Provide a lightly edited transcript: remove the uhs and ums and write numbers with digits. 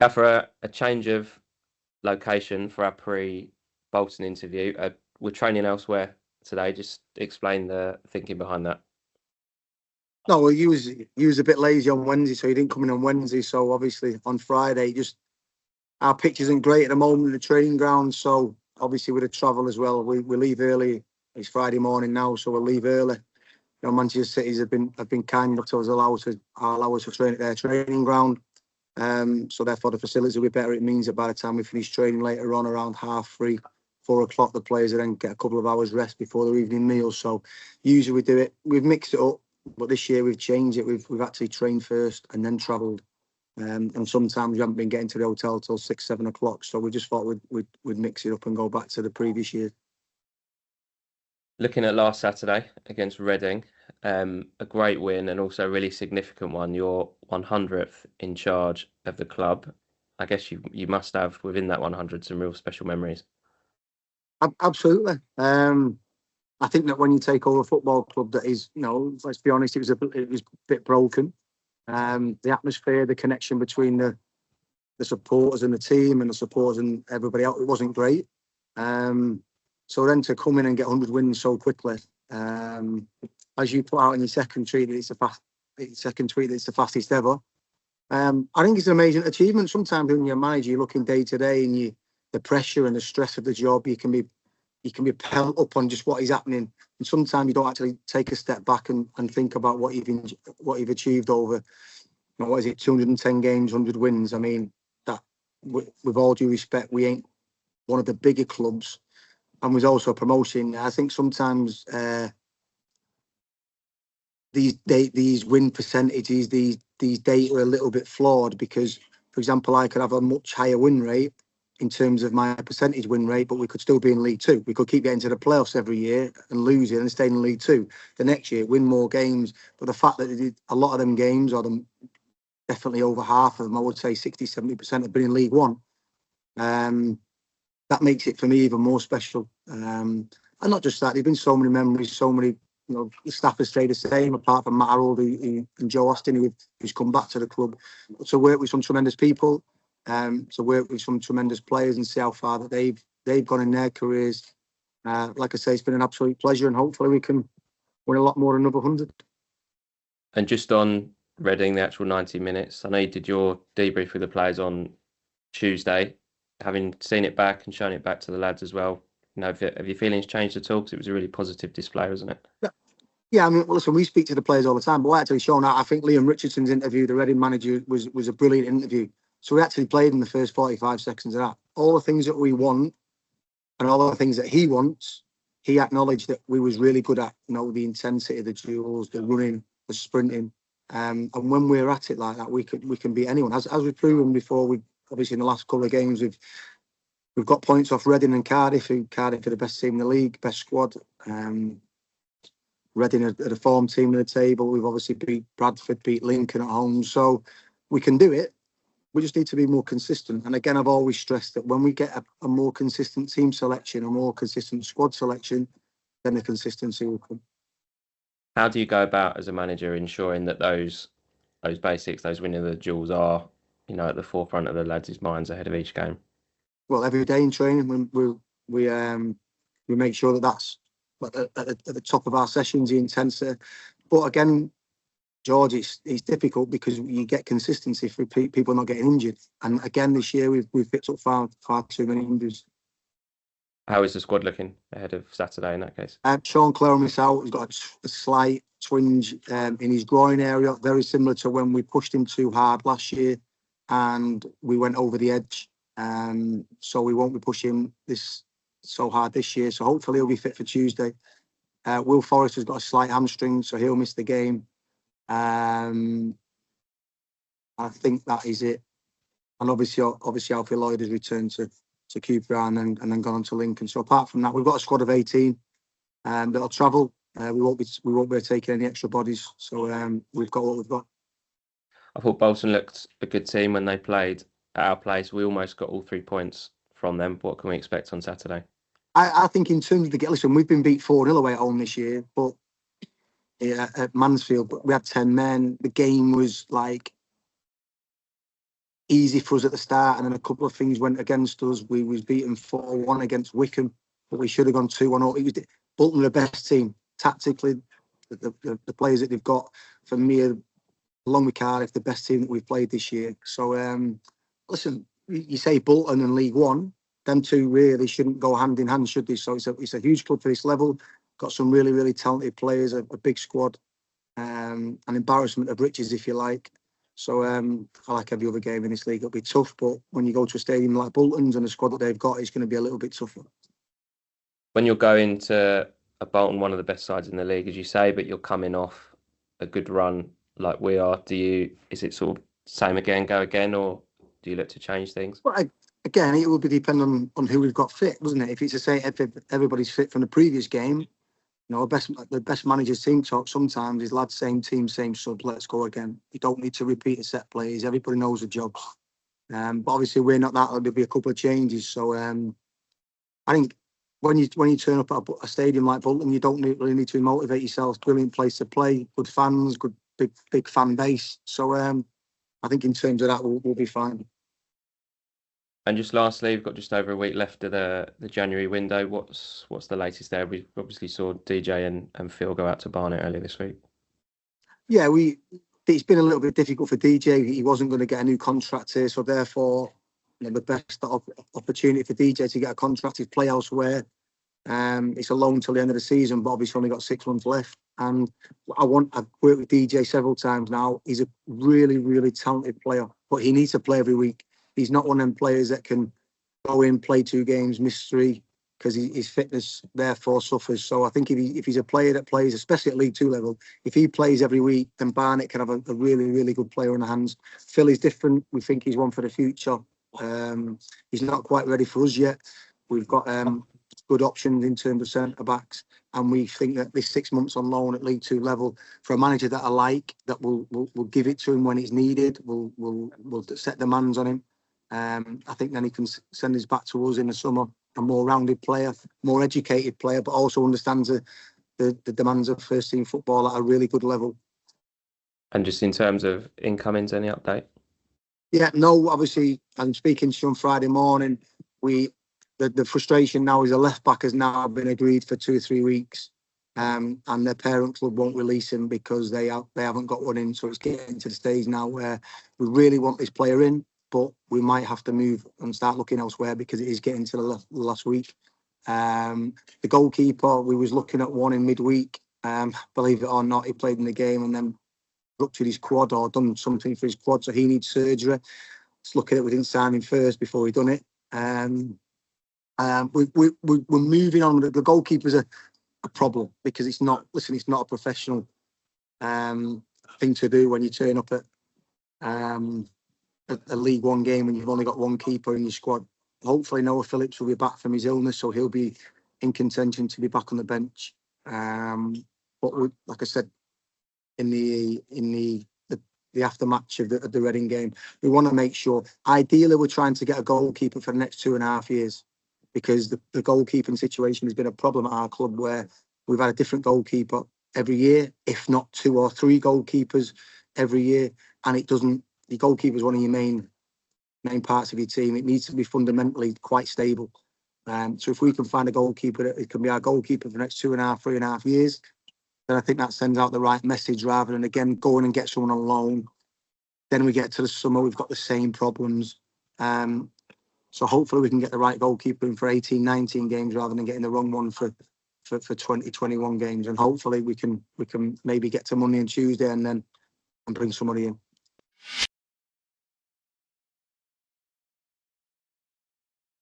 Gaffer, a change of location for our pre-Bolton interview. We're training elsewhere today. Just explain the thinking behind that. No, well, you was a bit lazy on Wednesday, so he didn't come in on Wednesday. So obviously on Friday, just our pitch isn't great at the moment in the training ground. So obviously with the travel as well, we leave early. It's Friday morning now, so we'll leave early. You know, Manchester City's have been kind enough to allow us to train at their training ground. So therefore the facilities will be better. It means that by the time we finish training later on around 3:30, 4 o'clock, the players will then get a couple of hours rest before their evening meal. So usually we do it. We've mixed it up, but this year we've changed it. We've actually trained first and then travelled. And sometimes we haven't been getting to the hotel till 6, 7 o'clock. So we just thought we'd mix it up and go back to the previous year. Looking at last Saturday against Reading, a great win and also a really significant one. Your 100th in charge of the club. I guess you must have within that 100 some real special memories. Absolutely. I think that when you take over a football club that is, let's be honest, it was a bit broken. The atmosphere, the connection between the supporters and the team and the supporters and everybody else, it wasn't great. So then to come in and get 100 wins so quickly, as you put out in your second tweet, it's the fastest ever. I think it's an amazing achievement. Sometimes when you're a manager, you're looking day to day, and the pressure and the stress of the job, you can be pent up on just what is happening, and sometimes you don't actually take a step back and think about what you've achieved over, 210 games, 100 wins. I mean, that with all due respect, we ain't one of the bigger clubs. And was also a promotion. I think sometimes these win percentages, these data are a little bit flawed because, for example, I could have a much higher win rate in terms of my percentage win rate, but we could still be in League Two. We could keep getting to the playoffs every year and losing and staying in League Two. The next year, win more games. But the fact that they did a lot of them games, or them definitely over half of them, I would say 60, 70% have been in League One. That makes it for me even more special. And not just that, there've been so many memories, so many, the staff has stayed the same, apart from Matt Harold and Joe Austin, who's come back to the club. But to work with some tremendous people, to work with some tremendous players and see how far that they've gone in their careers. Like I say, it's been an absolute pleasure, and hopefully we can win a lot more than another 100. And just on Reading, the actual 90 minutes, I know you did your debrief with the players on Tuesday. Having seen it back and shown it back to the lads as well, have your feelings changed at all? Because it was a really positive display, wasn't it? Yeah, I mean, listen, we speak to the players all the time, but we're actually showing that. I think Liam Richardson's interview, the Reading manager, was a brilliant interview. So we actually played in the first 45 seconds of that. All the things that we want and all the things that he wants, he acknowledged that we was really good at, the intensity, the duels, the running, the sprinting. And when we're at it like that, we can beat anyone. As we've proven before, obviously in the last couple of games, we've got points off Reading and Cardiff. Cardiff are the best team in the league, best squad. Reading are the form team in the table. We've obviously beat Bradford, beat Lincoln at home. So we can do it. We just need to be more consistent. And again, I've always stressed that when we get a more consistent team selection, a more consistent squad selection, then the consistency will come. How do you go about as a manager ensuring that those basics, those winning the duels are, at the forefront of the lads' minds ahead of each game? Well, every day in training, we make sure that that's at the top of our sessions, the intensity. But again, George, it's difficult because you get consistency for people not getting injured. And again, this year we've picked up far too many injuries. How is the squad looking ahead of Saturday in that case? Sean Clare missed out. He's got a slight twinge in his groin area, very similar to when we pushed him too hard last year and we went over the edge. So we won't be pushing this so hard this year. So hopefully he'll be fit for Tuesday. Will Forrest has got a slight hamstring, so he'll miss the game. I think that is it. And obviously Alfie Lloyd has returned to Cooper and then gone on to Lincoln. So apart from that, we've got a squad of 18 that'll travel. We won't be taking any extra bodies. So we've got what we've got. I thought Bolton looked a good team when they played at our place. We almost got all 3 points from them. What can we expect on Saturday? I think in terms of the listen, we've been beat 4-0 away at home this year, but at Mansfield, but we had 10 men. The game was like easy for us at the start, and then a couple of things went against us. We was beaten 4-1 against Wickham, but we should have gone 2-1. It was Bolton are the best team tactically. The players that they've got, for me, are, along with Cardiff, the best team that we've played this year. So listen, you say Bolton and League One, them two really shouldn't go hand in hand, should they? So it's a huge club for this level. Got some really, really talented players, a big squad, an embarrassment of riches, if you like. So I like every other game in this league. It'll be tough, but when you go to a stadium like Bolton's and the squad that they've got, it's going to be a little bit tougher. When you're going to a Bolton, one of the best sides in the league, as you say, but you're coming off a good run like we are, is it sort of same again, go again, or do you look to change things? Well, again, it will be dependent on who we've got fit, doesn't it? If it's to say if everybody's fit from the previous game, you know, the best manager's team talk sometimes is lads, same team, same sub, let's go again. You don't need to repeat the set plays. Everybody knows the jobs. But obviously we're not that. There'll be a couple of changes. So I think when you turn up at a stadium like Bolton, you don't really need to motivate yourself. Brilliant place to play, good fans, good big fan base. So I think in terms of that, we'll be fine. And just lastly, we've got just over a week left of the January window. What's the latest there? We obviously saw DJ and Phil go out to Barnet earlier this week. Yeah, it's been a little bit difficult for DJ. He wasn't going to get a new contract here, so therefore, you know, the best opportunity for DJ to get a contract is play elsewhere. It's a loan till the end of the season, but obviously only got 6 months left. And I've worked with DJ several times now. He's a really, really talented player, but he needs to play every week. He's not one of them players that can go in, play 2 games, miss 3, because his fitness therefore suffers. So I think if he's a player that plays, especially at League 2 level, if he plays every week, then Barnet can have a really, really good player on the hands. Phil is different. We think he's one for the future. He's not quite ready for us yet. We've got good options in terms of centre-backs, and we think that this 6 months on loan at League 2 level, for a manager that I like, that will give it to him when it's needed, will set demands on him. I think then he can send us back to us in the summer, a more rounded player, more educated player, but also understands the demands of first team football at a really good level. And just in terms of incomings, any update? Yeah, no, obviously, I'm speaking to you on Friday morning. The frustration now is the left back has now been agreed for 2 or 3 weeks, and their parent club won't release him because they haven't got one in. So it's getting to the stage now where we really want this player in, but we might have to move and start looking elsewhere because it is getting to the last week. The goalkeeper, we was looking at one in midweek. Believe it or not, he played in the game and then ruptured his quad or done something for his quad, so he needs surgery. Let's look at it. We didn't sign him first before we done it. We're moving on. The goalkeeper's a problem because it's not a professional thing to do when you turn up at a League One game and you've only got one keeper in your squad. Hopefully Noah Phillips will be back from his illness, so he'll be in contention to be back on the bench. But like I said, in the aftermatch of the Reading game, we want to make sure. Ideally, we're trying to get a goalkeeper for the next 2.5 years, because the goalkeeping situation has been a problem at our club where we've had a different goalkeeper every year, if not 2 or 3 goalkeepers every year, and it doesn't. The goalkeeper is one of your main parts of your team. It needs to be fundamentally quite stable. So if we can find a goalkeeper that it can be our goalkeeper for the next 3.5 years, then I think that sends out the right message rather than, again, going and get someone on loan. Then we get to the summer, we've got the same problems. So hopefully we can get the right goalkeeper in for 18, 19 games rather than getting the wrong one for 20, 21 games. And hopefully we can maybe get to Monday and Tuesday and bring somebody in.